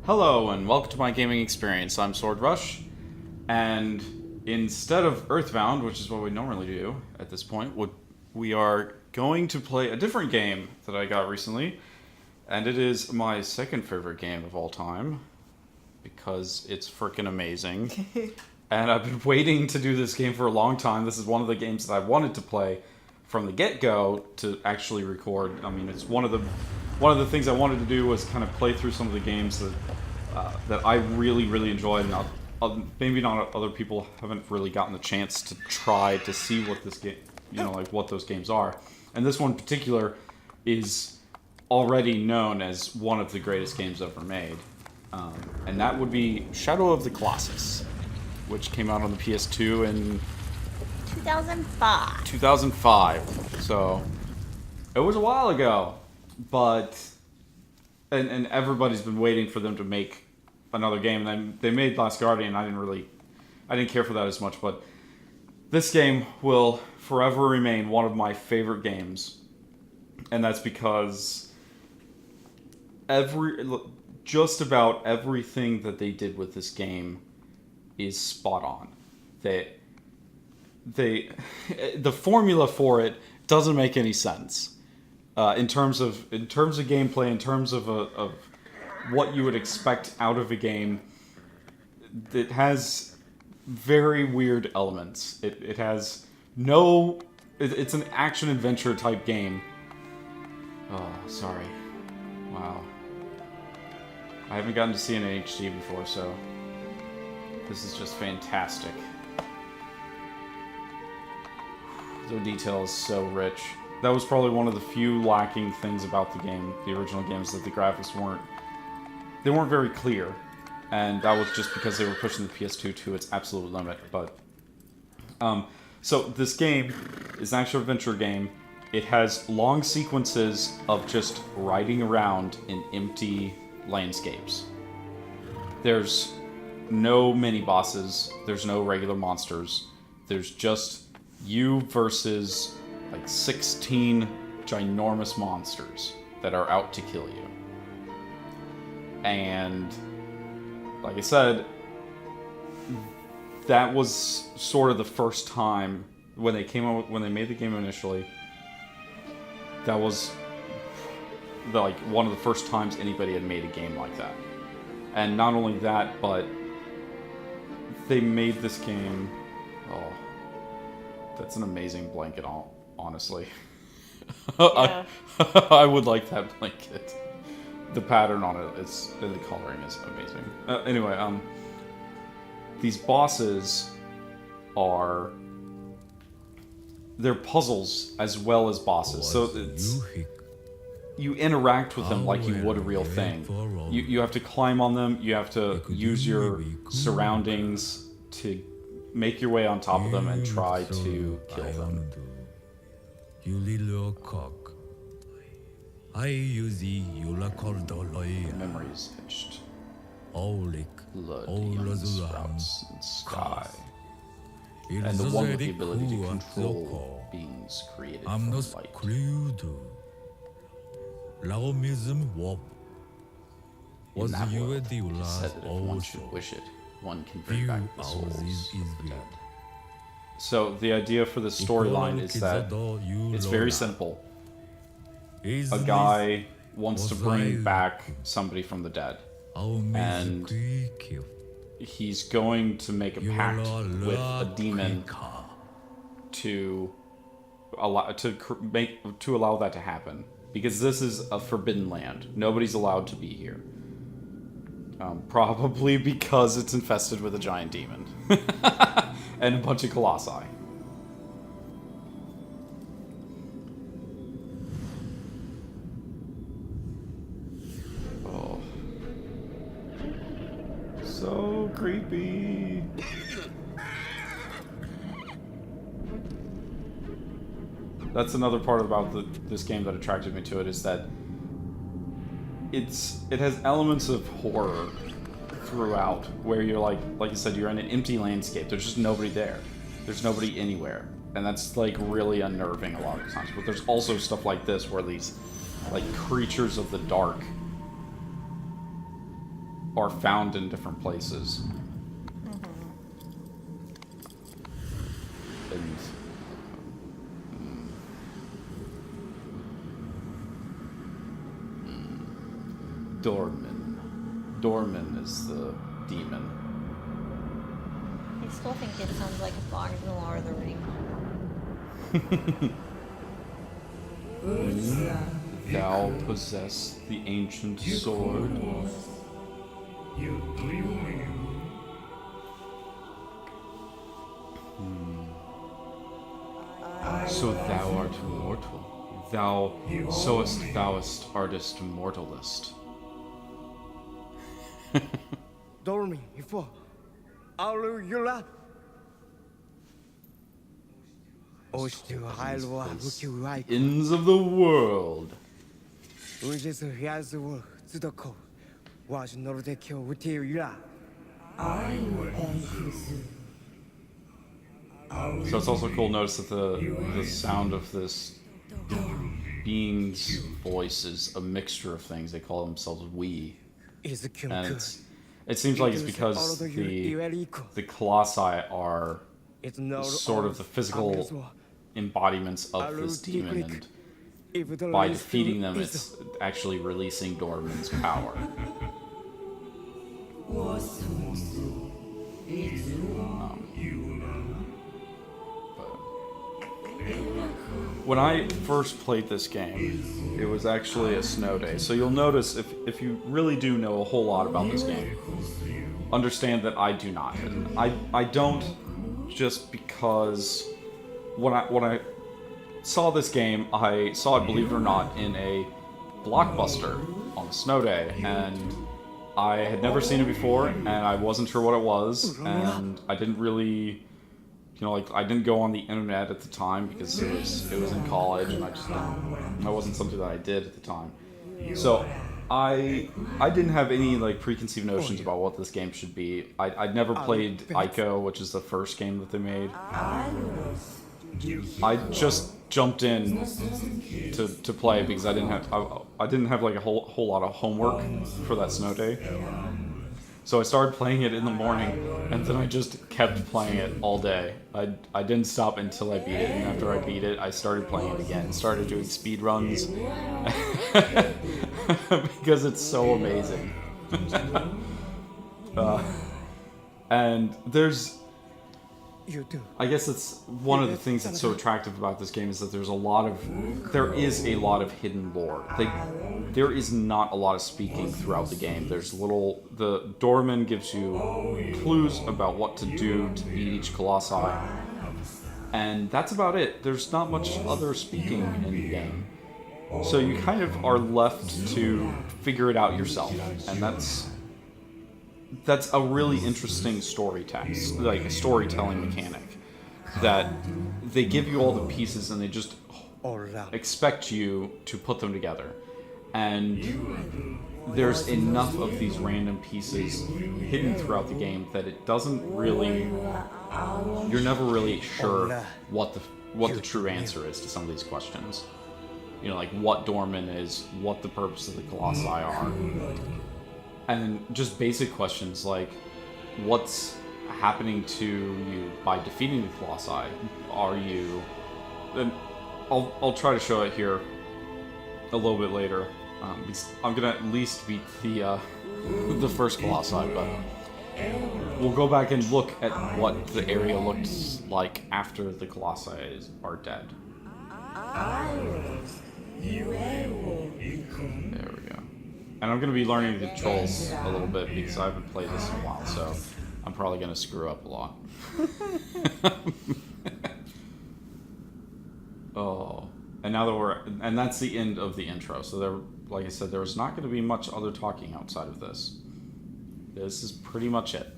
Hello and welcome to my gaming experience. I'm Sword Rush, and instead of Earthbound, which is what we normally do at this point, we are going to play a different game that I got recently, and it is my second favorite game of all time because it's freaking amazing. And I've been waiting to do this game for a long time. This is one of the games that I wanted to play from the get-go to actually record. I mean, it's one of the things I wanted to do was kind of play through some of the games that I really enjoyed, and maybe not other people haven't really gotten the chance to try to see what this game, like what those games are. And this one in particular is already known as one of the greatest games ever made, and that would be Shadow of the Colossus, which came out on the PS2 in 2005. 2005. So it was a while ago, but and everybody's been waiting for them to make another game. And they made Last Guardian. I didn't care for that as much, but this game will forever remain one of my favorite games, and that's because just about everything that they did with this game is spot on. The formula for it doesn't make any sense in terms of gameplay, in terms of what you would expect out of a game. It has very weird elements. It has no. It's an action adventure type game. Oh, sorry. Wow. I haven't gotten to see it in HD before, so this is just fantastic. The detail is so rich. That was probably one of the few lacking things about the game, the original games, that the graphics weren't very clear, and that was just because they were pushing the PS2 to its absolute limit. But so this game is an action adventure game. It has long sequences of just riding around in empty landscapes. There's no mini bosses. There's no regular monsters. There's just you versus like 16 ginormous monsters that are out to kill you. And like I said, that was sort of the first time when they made the game initially. That was one of the first times anybody had made a game like that. And not only that, but they made this game. Oh, that's an amazing blanket, honestly. Yeah. I would like that blanket. The pattern on it and the coloring is amazing. Anyway, these bosses they're puzzles as well as bosses. So you interact with them like you would a real thing. You have to climb on them. You have to use your surroundings to make your way on top of them and try to kill them. Memories etched. Blood in sprouts in sky. And the one with the ability to control beings created from light. In that world, it is said that if one should wish it, one can bring back the souls of the dead. So the idea for the storyline is that it's very simple. A guy wants to bring back somebody from the dead, and he's going to make a pact with a demon to allow that to happen, because this is a forbidden land. Nobody's allowed to be here. Probably because it's infested with a giant demon and a bunch of colossi. Oh, so creepy. That's another part about this game that attracted me to it, is that it has elements of horror throughout, where you're like I said, you're in an empty landscape. There's just nobody there. There's nobody anywhere, and that's like really unnerving a lot of times. But there's also stuff like this, where these like creatures of the dark are found in different places. And Dorman is the demon. I still think it sounds like a bar in the Lord of the Rings. Thou possess the ancient sword. So thou art mortal. Thou soest thouest artist mortalist. Dorming before all you love. Ostu Hailwa Mukiwai. Ends of the world. Ujes Yazu Zudoko. Was Nordekyo Utira. So it's also cool to notice that the sound of this being's voice is a mixture of things. They call themselves we. Is the And it seems like it's because the Colossi are sort of the physical embodiments of this demon, and by defeating them, it's actually releasing Dorman's power. When I first played this game, it was actually a snow day. So you'll notice, if you really do know a whole lot about this game, understand that I do not. And I don't just because when I saw this game, I saw it, believe it or not, in a Blockbuster on a snow day, and I had never seen it before, and I wasn't sure what it was, and I didn't really, I didn't go on the internet at the time because it was in college, and that wasn't something that I did at the time. So I didn't have any preconceived notions about what this game should be. I'd never played Ico, which is the first game that they made. I just jumped in to play because I didn't have a whole lot of homework for that snow day. So I started playing it in the morning, and then I just kept playing it all day. I didn't stop until I beat it, and after I beat it, I started playing it again. Started doing speed runs because it's so amazing. And I guess it's one of the things that's so attractive about this game is that there is a lot of hidden lore. There is not a lot of speaking throughout the game. The Dorman gives you clues about what to do to beat each Colossi, and that's about it. There's not much other speaking in the game. So you kind of are left to figure it out yourself, and that's a really interesting storytelling mechanic, that they give you all the pieces and they just expect you to put them together. And there's enough of these random pieces hidden throughout the game that it doesn't really, you're never really sure what the true answer is to some of these questions. What Dorman is, what the purpose of the Colossi are. And just basic questions like, what's happening to you by defeating the Colossi? And I'll try to show it here a little bit later. Because I'm gonna at least beat the first Colossi, but we'll go back and look at what the area looks like after the Colossi are dead. There we go. And I'm going to be learning the controls a little bit because I haven't played this in a while, so I'm probably going to screw up a lot. Oh, and now that and that's the end of the intro. So like I said, there was not going to be much other talking outside of this. This is pretty much it.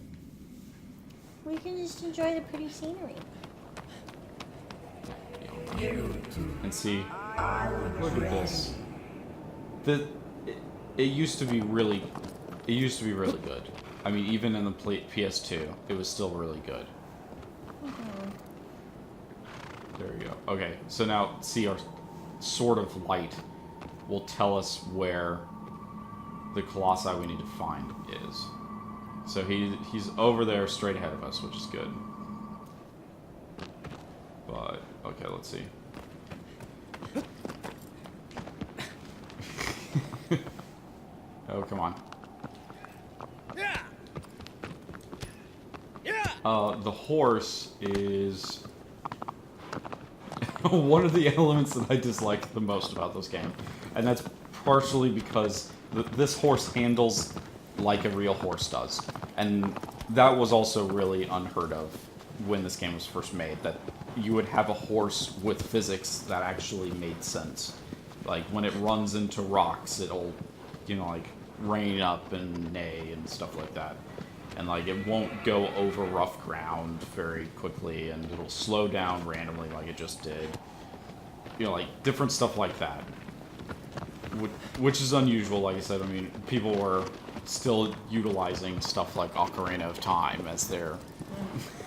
We can just enjoy the pretty scenery. And see, look at this. It used to be really good. I mean, even in the PS2, it was still really good. There we go. Okay, so now, see, our sword of light will tell us where the Colossi we need to find is. So he's over there straight ahead of us, which is good. But, okay, let's see. Oh, come on. The horse is one of the elements that I dislike the most about this game. And that's partially because this horse handles like a real horse does. And that was also really unheard of when this game was first made, that you would have a horse with physics that actually made sense. Like, when it runs into rocks, it'll, you know, like, rein up and neigh and stuff like that. And, like, it won't go over rough ground very quickly, and it'll slow down randomly like it just did. You know, like, different stuff like that. Which is unusual, like I said. I mean, people were still utilizing stuff like Ocarina of Time as their...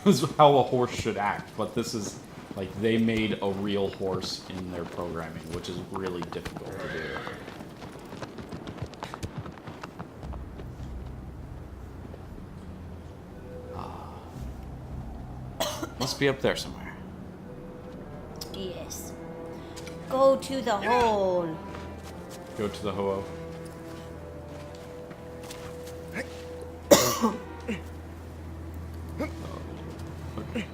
as how a horse should act. But this is, like, they made a real horse in their programming, which is really difficult to do. Must be up there somewhere. Yes. Go to the hole. Go to the ho-oh. Okay.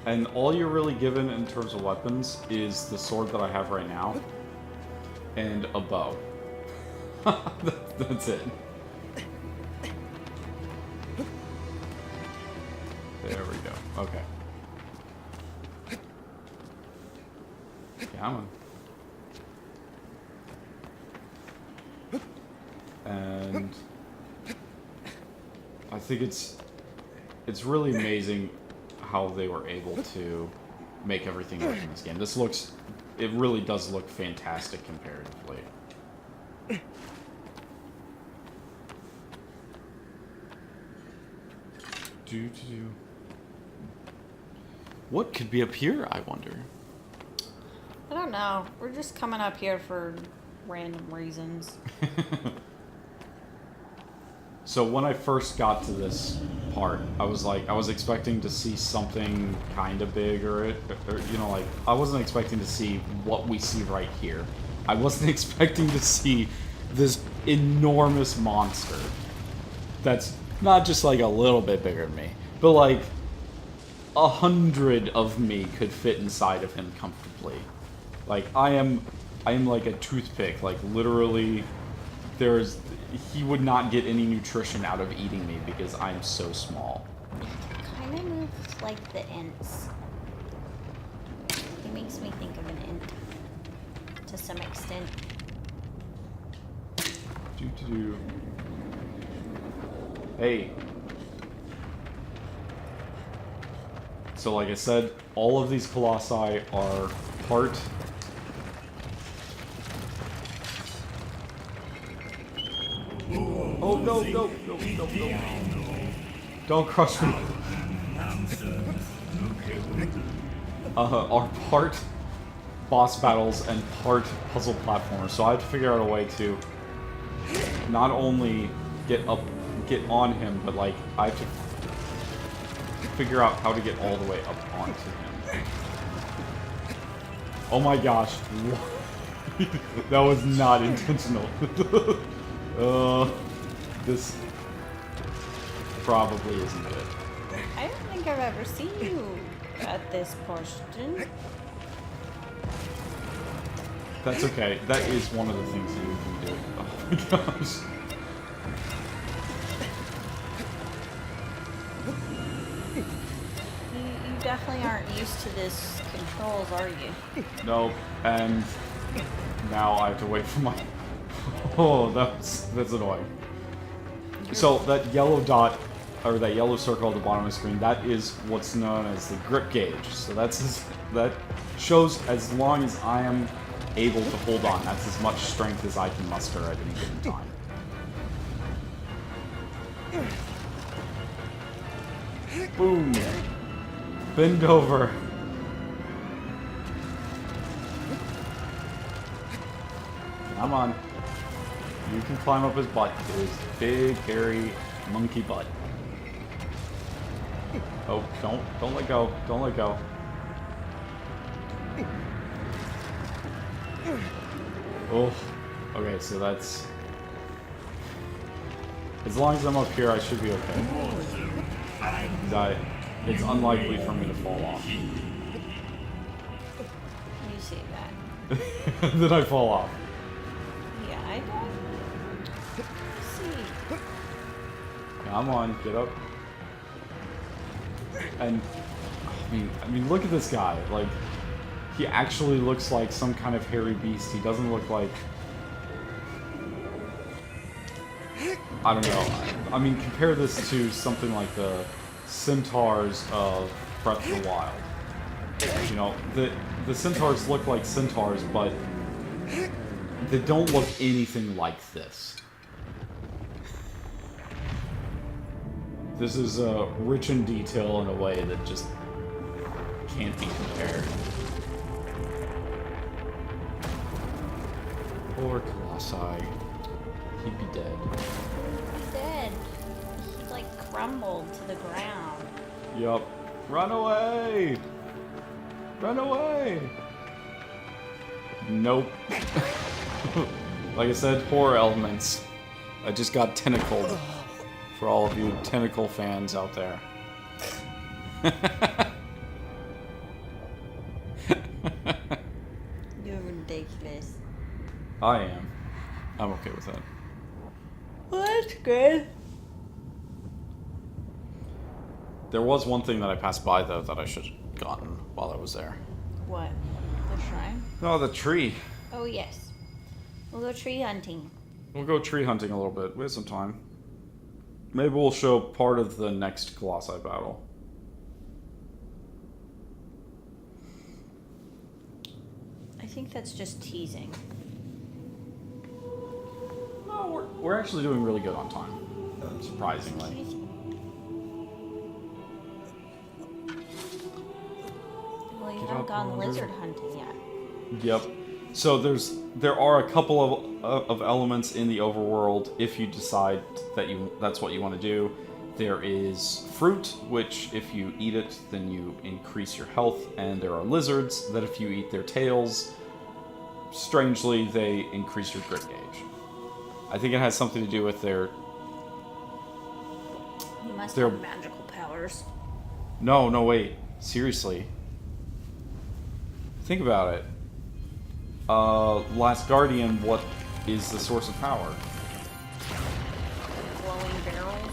And all you're really given in terms of weapons is the sword that I have right now and a bow. That's it. There we go. Okay. Come on. And I think it's really amazing how they were able to make everything work in this game. It really does look fantastic comparatively. What could be up here, I wonder? I don't know. We're just coming up here for random reasons. So when I first got to this part, I was expecting to see something kind of big, or you know, like, I wasn't expecting to see what we see right here. I wasn't expecting to see this enormous monster that's not just like a little bit bigger than me, but like 100 of me could fit inside of him comfortably. Like, I am like a toothpick. Like, literally, he would not get any nutrition out of eating me because I'm so small. Kind of moves like the Ents. He makes me think of an Ent to some extent. Hey. So, like I said, all of these colossi are part... Oh, no. Don't crush me. Are part boss battles and part puzzle platformers. So I have to figure out a way to not only get on him, but like I have to figure out how to get all the way up onto him. Oh my gosh. That was not intentional. This probably isn't good. I don't think I've ever seen you at this portion. That's okay. That is one of the things that you can do. Oh my gosh. You definitely aren't used to this controls, are you? Nope. And now I have to wait for my... Oh, that's annoying. So that yellow dot, or that yellow circle at the bottom of the screen, that is what's known as the grip gauge. So that shows as long as I am able to hold on. That's as much strength as I can muster at any given time. Boom! Bend over. Come on. You can climb up his butt. His big, hairy, monkey butt. Oh, don't let go. Don't let go. Oh, okay, so that's... As long as I'm up here, I should be okay. It's unlikely for me to fall off. You say that. Then I fall off. Yeah, I don't see. Come on, get up. And I mean, look at this guy. Like, he actually looks like some kind of hairy beast. He doesn't look like... I don't know. I mean, compare this to something like the centaurs of Breath of the Wild. You know, the centaurs look like centaurs, but they don't look anything like this. This is rich in detail in a way that just can't be compared. Poor Colossi. He'd be dead. He's dead. He like crumbled to the ground. Yup. Run away! Run away! Nope. Like I said, horror elements. I just got tentacled. For all of you tentacle fans out there. You're ridiculous. I am. I'm okay with that. Well, that's good. There was one thing that I passed by, though, that I should have gotten while I was there. What? The shrine? No, the tree. Oh, yes. We'll go tree hunting. We'll go tree hunting a little bit. We have some time. Maybe we'll show part of the next Colossi battle. I think that's just teasing. No, we're actually doing really good on time. Surprisingly. Well, you Get haven't up, gone Commander. lizard hunting yet. Yep. So there are a couple of elements in the overworld if you decide that that's what you want to do. There is fruit, which if you eat it, then you increase your health, and there are lizards that if you eat their tails, strangely they increase your grit gauge. I think it has something to do with their... You must They're- have magical powers. No, wait. Seriously. Think about it. Last Guardian, what is the source of power? Glowing barrels.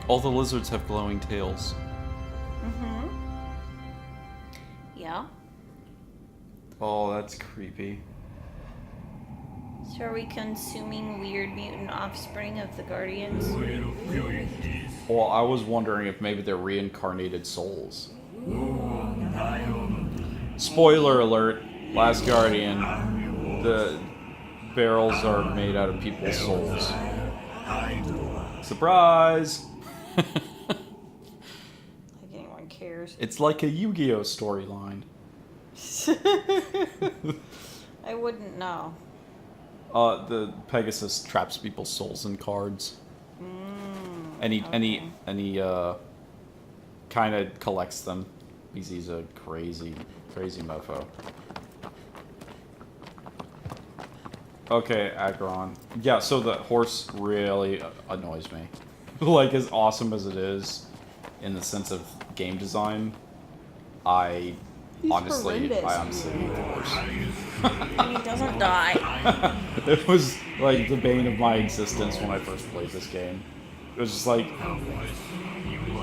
All the lizards have glowing tails. Mm-hmm. Yeah. Oh, that's creepy. So are we consuming weird mutant offspring of the Guardians? Well, I was wondering if maybe they're reincarnated souls. Spoiler alert, Last Guardian, the barrels are made out of people's souls. Surprise! Like anyone cares. It's like a Yu-Gi-Oh storyline. I wouldn't know. The Pegasus traps people's souls in cards. And he kind of collects them because he's a crazy mofo. Okay, Acheron. Yeah, so the horse really annoys me. Like, as awesome as it is in the sense of game design, I honestly hate the horse. And he doesn't die. It was like the bane of my existence when I first played this game. It was just like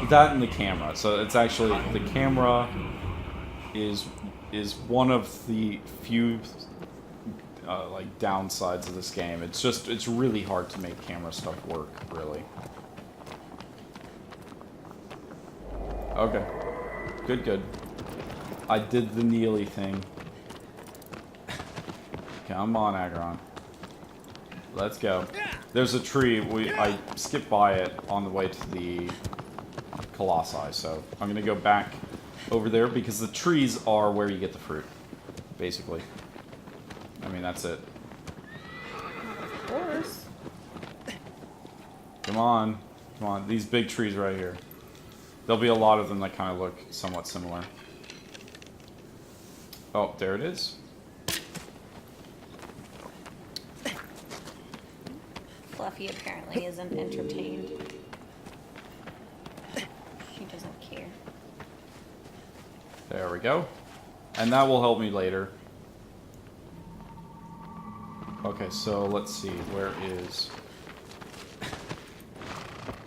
that and the camera. So it's actually the camera is one of the few like downsides of this game. It's really hard to make camera stuff work, really. Okay. Good. I did the Neely thing. Come on, Acheron. Let's go. There's a tree. I skipped by it on the way to the Colossi, so I'm gonna go back over there because the trees are where you get the fruit, basically. I mean, that's it. Of course. Come on. Come on. These big trees right here. There'll be a lot of them that kind of look somewhat similar. Oh, there it is. Fluffy apparently isn't entertained. She doesn't care. There we go. And that will help me later. Okay, so let's see. Where is...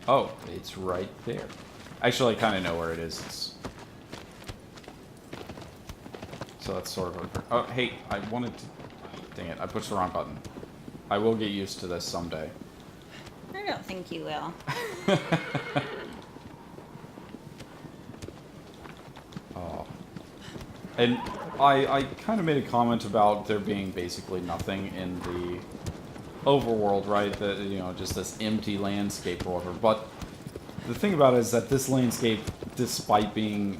Oh, it's right there. Actually, I kind of know where it is. So that's sort of... Oh, hey, I wanted to... Dang it, I pushed the wrong button. I will get used to this someday. I don't think you will. Oh. And I kind of made a comment about there being basically nothing in the overworld, right? That, you know, just this empty landscape or whatever. But the thing about it is that this landscape, despite being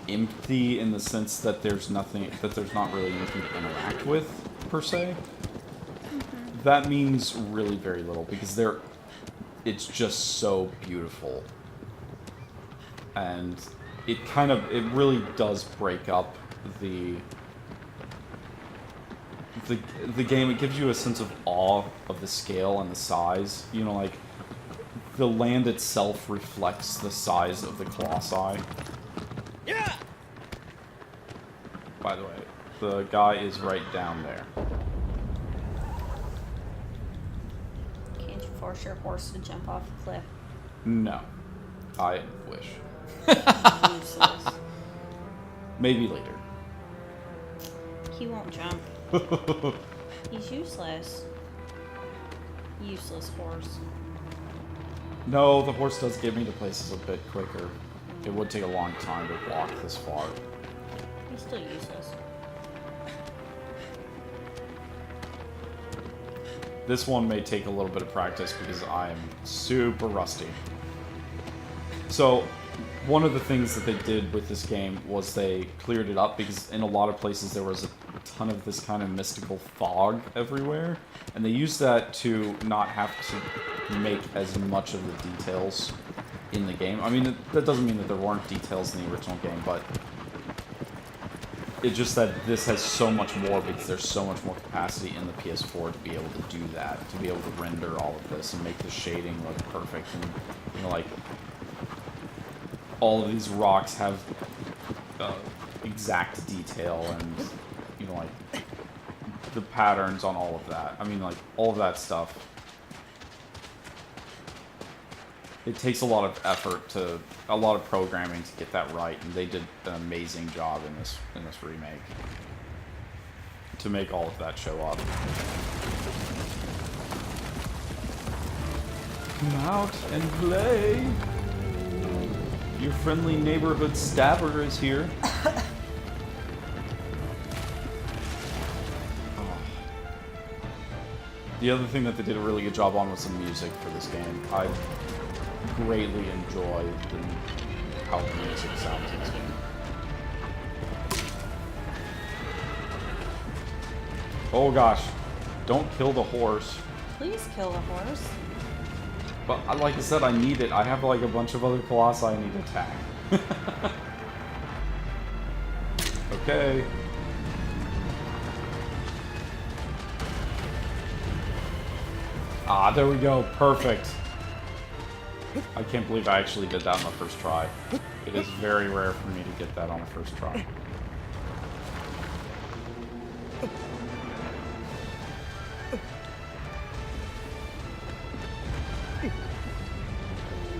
empty in the sense that there's nothing, that there's not really anything to interact with, per se, that means really very little, because it's just so beautiful. And it really does break up the game. It gives you a sense of awe of the scale and the size. You know, like, the land itself reflects the size of the Colossi. Yeah. By the way, the guy is right down there. Can't you force your horse to jump off a cliff? No. I wish. Useless. Maybe later. He won't jump. He's useless. Useless horse. No, the horse does get me to places a bit quicker. It would take a long time to walk this far. He's still useless. This one may take a little bit of practice because I am super rusty. So, one of the things that they did with this game was they cleared it up, because in a lot of places there was a ton of this kind of mystical fog everywhere, and they used that to not have to make as much of the details in the game. I mean, that doesn't mean that there weren't details in the original game, but it's just that this has so much more, because there's so much more capacity in the PS4 to be able to do that, to be able to render all of this and make the shading look perfect. And, you know, like, all of these rocks have exact detail, and, you know, like, the patterns on all of that. I mean, like, all of that stuff. It takes a lot of effort a lot of programming to get that right, and they did an amazing job in this remake to make all of that show up. Come out and play. Your friendly neighborhood stabber is here. The other thing that they did a really good job on was the music for this game. I greatly enjoy how the music sounds in this game. Oh gosh, don't kill the horse. Please kill the horse. But like I said, I need it. I have like a bunch of other Colossi I need to attack. Okay. Ah, there we go. Perfect. I can't believe I actually did that on the first try. It is very rare for me to get that on the first try.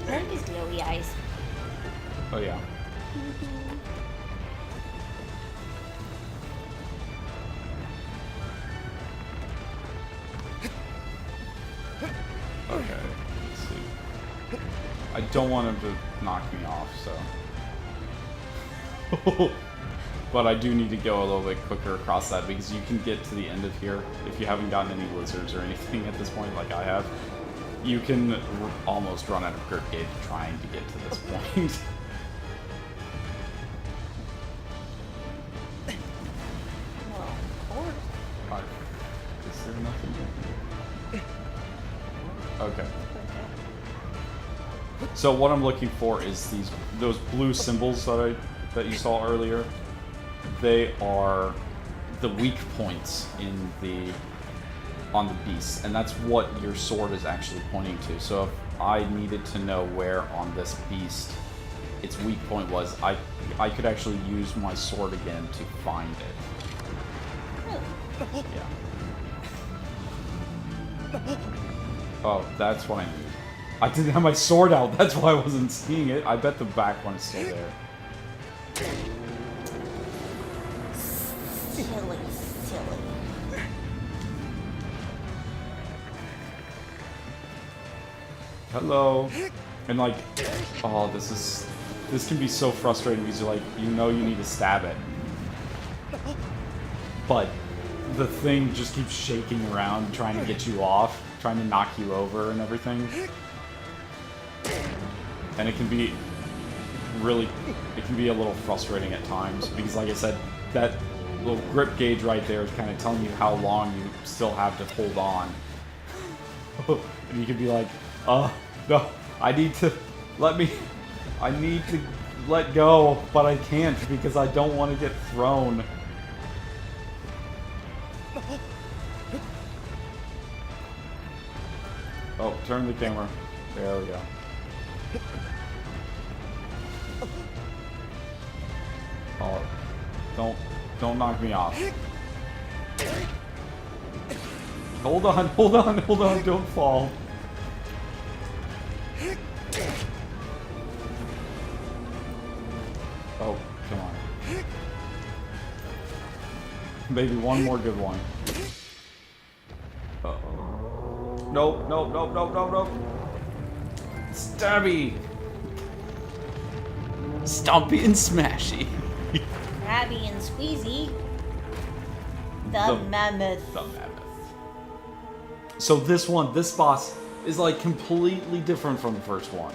What are these glowy eyes? Oh yeah. Okay, let's see. I don't want him to knock me off, so. But I do need to go a little bit quicker across that, because you can get to the end of here if you haven't gotten any lizards or anything at this point like I have. You can almost run out of Gert Gate trying to get to this point. Well, of course. Is there nothing? Okay. So what I'm looking for is those blue symbols that you saw earlier. They are the weak points on the beast, and that's what your sword is actually pointing to. So if I needed to know where on this beast its weak point was, I could actually use my sword again to find it. Yeah. Oh, that's what I need. I didn't have my sword out. That's why I wasn't seeing it. I bet the back one's still there. Silly. Hello. And like, oh, this can be so frustrating because you need to stab it. But the thing just keeps shaking around trying to get you off, trying to knock you over and everything. And it can be a little frustrating at times because, like I said, that little grip gauge right there is kind of telling you how long you still have to hold on. And you could be like, no, I need to let go, but I can't because I don't want to get thrown. Oh, turn the camera. There we go. Oh, don't knock me off. Hold on, don't fall. Oh, come on. Maybe one more good one. Uh-oh. Nope. Stabby! Stompy and smashy. Grabby and squeezy. The mammoth. The mammoth. So this boss is like completely different from the first one.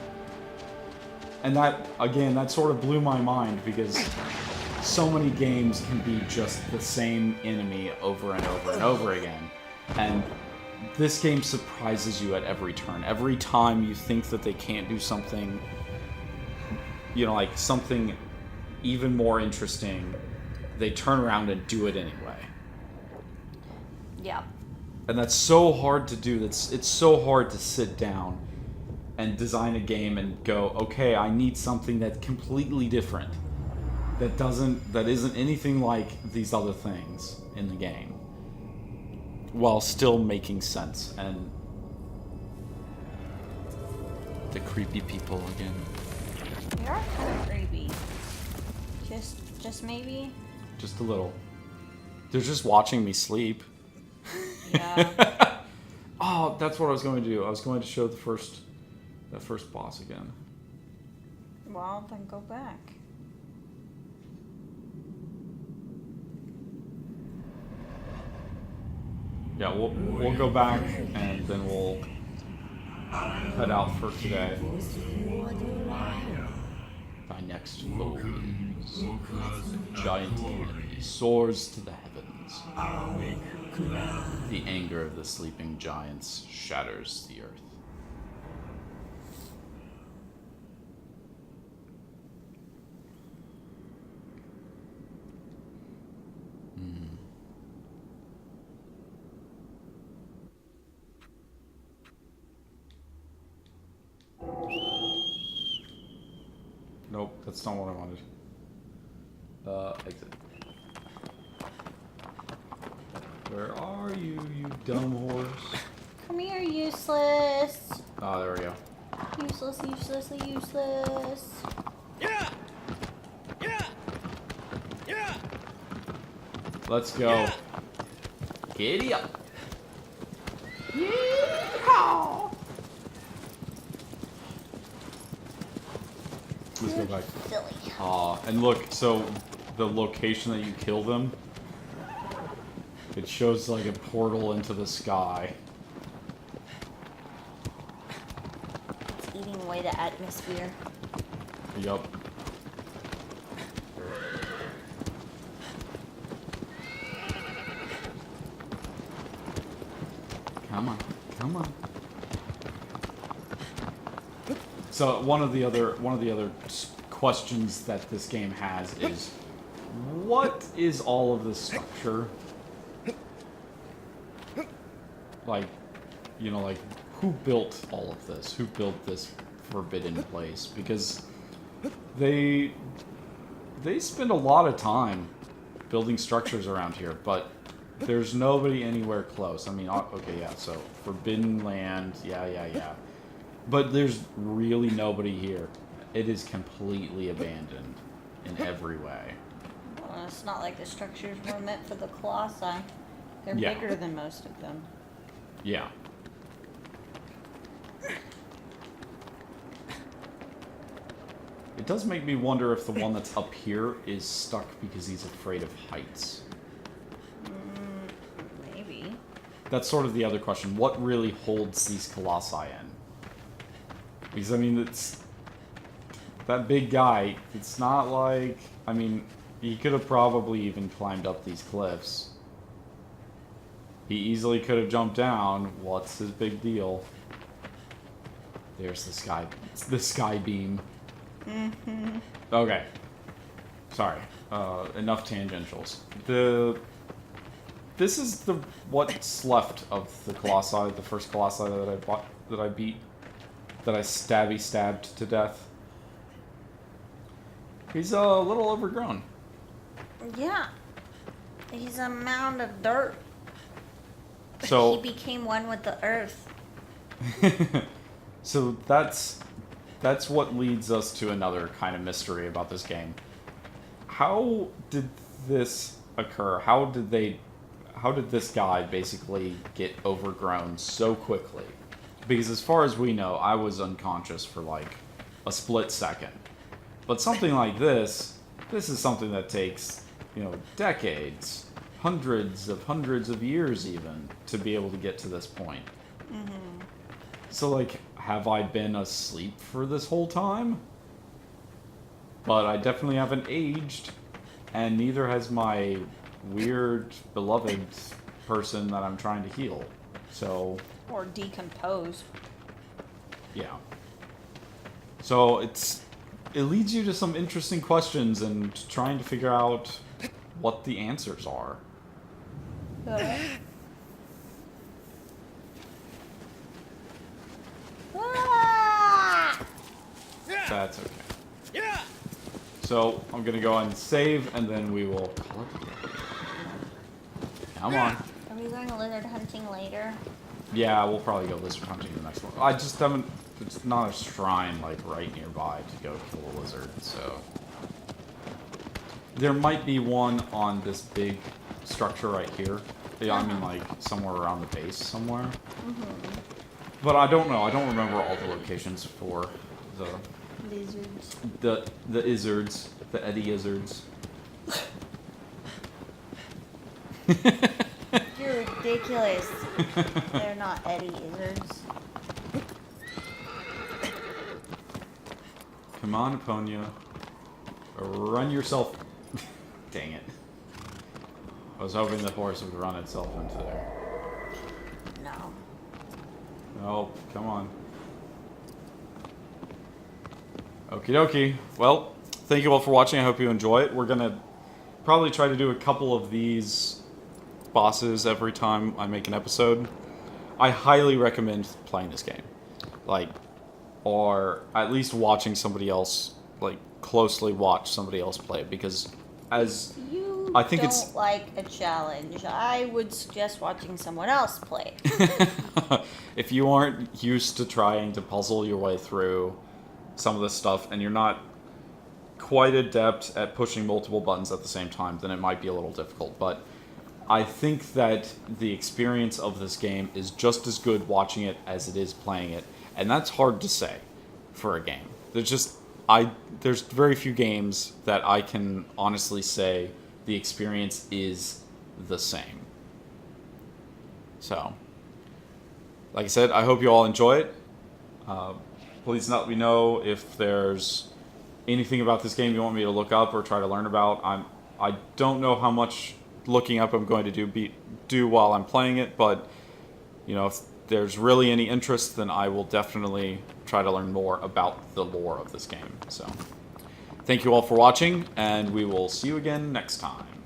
And that sort of blew my mind because so many games can be just the same enemy over and over and over again. And this game surprises you at every turn. Every time you think that they can't do something, like something even more interesting, they turn around and do it anyway. Yeah. And that's so hard to do. It's so hard to sit down and design a game and go, okay, I need something that's completely different. That isn't anything like these other things in the game, while still making sense. And the creepy people again. They are kind of creepy. Just maybe. Just a little. They're just watching me sleep. Yeah. Oh, that's what I was going to do. I was going to show the first boss again. Well, then go back. Yeah, we'll go back and then we'll head out for today. Thy next foe is giant enemy soars to the heavens. The anger of the sleeping giants shatters the earth. Nope, that's not what I wanted. Exit. Where are you, you dumb horse? Come here, useless. Oh, there we go. Useless. Yeah! Let's go. Yeah. Giddy up. Yeehaw! Let's go back. Silly. Aw, and look, so the location that you kill them, it shows like a portal into the sky. It's eating away the atmosphere. Yup. Come on. Come on. So one of the other questions that this game has is, what is all of this structure? Like, you know, like, who built all of this? Who built this forbidden place? Because they spend a lot of time building structures around here, but there's nobody anywhere close. I mean, okay, yeah, so forbidden land, yeah. But there's really nobody here. It is completely abandoned in every way. Well, it's not like the structures were meant for the Colossi. They're bigger than most of them. Yeah. It does make me wonder if the one that's up here is stuck because he's afraid of heights. Maybe. That's sort of the other question. What really holds these Colossi in? Because, I mean, it's... That big guy, it's not like... I mean, he could have probably even climbed up these cliffs. He easily could have jumped down. What's his big deal? There's the sky... It's the sky beam. Okay. Sorry. Enough tangentials. This is the what's left of the Colossi, the first Colossi that I beat, that I stabbed to death. He's a little overgrown. Yeah. He's a mound of dirt. So he became one with the earth. So that's what leads us to another kind of mystery about this game. How did this occur? How did this guy basically get overgrown so quickly? Because as far as we know, I was unconscious for like a split second. But something like this is something that takes, you know, decades, hundreds of years even, to be able to get to this point. Mm-hmm. So, like, have I been asleep for this whole time? But I definitely haven't aged, and neither has my weird, beloved person that I'm trying to heal. So... Or decompose. Yeah. So, it leads you to some interesting questions and trying to figure out what the answers are. That's okay. Yeah. So, I'm gonna go and save, and then we will call it a day. Come on. Are we going lizard hunting later? Yeah, we'll probably go lizard hunting the next one. I just haven't... It's not a shrine, like, right nearby to go kill a lizard, so... There might be one on this big structure right here. Yeah, I mean, like, somewhere around the base somewhere. Mm-hmm. But I don't know. I don't remember all the locations for the... Lizards. The izzards. The Eddie izzards. You're ridiculous. They're not Eddie izzards. Come on, Eponia. Run yourself. Dang it. I was hoping the horse would run itself into there. No. Oh, come on. Okie dokie. Well, thank you all for watching. I hope you enjoy it. We're gonna probably try to do a couple of these bosses every time I make an episode. I highly recommend playing this game. Like, or at least watching somebody else, like, closely watch somebody else play it, because as You I think don't it's like a challenge. I would suggest watching someone else play. if you aren't used to trying to puzzle your way through some of this stuff, and you're not quite adept at pushing multiple buttons at the same time, then it might be a little difficult. But I think that the experience of this game is just as good watching it as it is playing it, and that's hard to say for a game. There's very few games that I can honestly say the experience is the same. So, like I said, I hope you all enjoy it. Please let me know if there's anything about this game you want me to look up or try to learn about. I don't know how much looking up I'm going to do while I'm playing it, but you know, if there's really any interest, then I will definitely try to learn more about the lore of this game. So, thank you all for watching, and we will see you again next time.